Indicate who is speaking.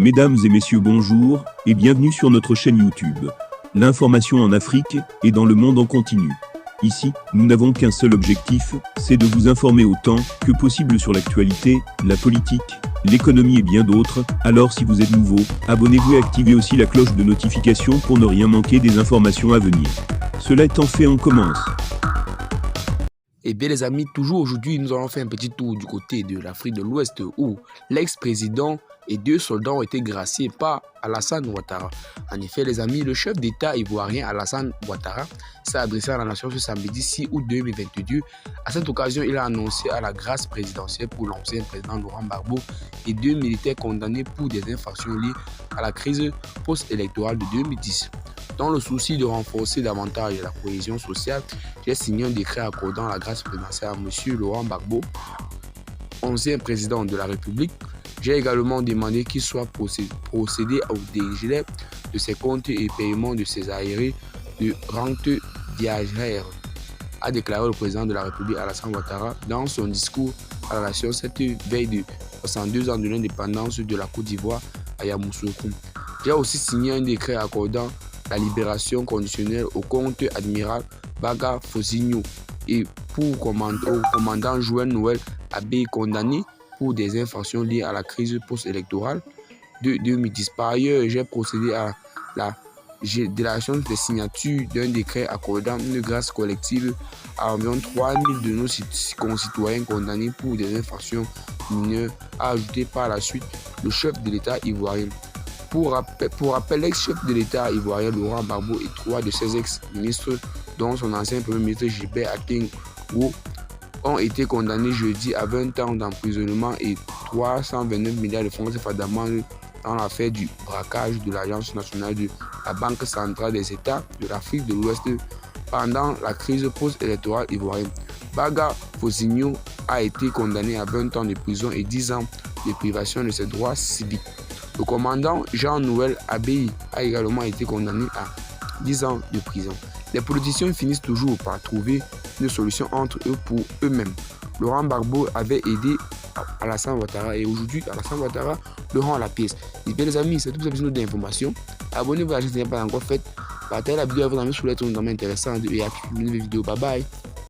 Speaker 1: Mesdames et messieurs, bonjour et bienvenue sur notre chaîne YouTube. L'information en Afrique et dans le monde en continu. Ici, nous n'avons qu'un seul objectif, c'est de vous informer autant que possible sur l'actualité, la politique, l'économie et bien d'autres. Alors si vous êtes nouveau, abonnez-vous et activez aussi la cloche de notification pour ne rien manquer des informations à venir. Cela étant fait, on commence.
Speaker 2: Eh bien les amis, toujours aujourd'hui, nous allons faire un petit tour du côté de l'Afrique de l'Ouest où l'ex-président et 2 soldats ont été graciés par Alassane Ouattara. En effet les amis, le chef d'État ivoirien Alassane Ouattara s'est adressé à la nation ce samedi 6 août 2022. À cette occasion, il a annoncé à la grâce présidentielle pour l'ancien président Laurent Gbagbo et 2 militaires condamnés pour des infractions liées à la crise post-électorale de 2010. Dans le souci de renforcer davantage la cohésion sociale, j'ai signé un décret accordant la grâce présidentielle à M. Laurent Gbagbo, ancien président de la République. J'ai également demandé qu'il soit procédé au dégel de ses comptes et paiement de ses arriérés de rente viagère, a déclaré le président de la République Alassane Ouattara dans son discours à la nation cette veille de 62 ans de l'indépendance de la Côte d'Ivoire à Yamoussoukro. J'ai aussi signé un décret accordant la libération conditionnelle au comte admiral Baga Fosigno et pour commandant Joël Noël Abbé condamné pour des infractions liées à la crise post-électorale de 2010. Par ailleurs, j'ai procédé à la délation des signatures d'un décret accordant une grâce collective à environ 3000 de nos concitoyens condamnés pour des infractions mineures, a ajouté par la suite le chef de l'État ivoirien. Pour rappel, l'ex-chef de l'État ivoirien Laurent Gbagbo et 3 de ses ex-ministres, dont son ancien premier ministre Gilbert Akingo, ont été condamnés jeudi à 20 ans d'emprisonnement et 329 milliards de francs CFA d'amende dans l'affaire du braquage de l'Agence nationale de la Banque centrale des États de l'Afrique de l'Ouest pendant la crise post-électorale ivoirienne. Baga Fosigno a été condamné à 20 ans de prison et 10 ans de privation de ses droits civiques. Le commandant Jean-Noël Abbé a également été condamné à 10 ans de prison. Les politiciens finissent toujours par trouver une solution entre eux pour eux-mêmes. Laurent Gbagbo avait aidé Alassane Ouattara et aujourd'hui Alassane Ouattara le rend à la pièce. Et bien les amis, c'est tout ça besoin d'informations. Abonnez-vous à la chaîne si ce n'est pas encore fait. Partagez la vidéo à vos amis sur les trucs intéressants et à une nouvelle vidéo. Bye bye.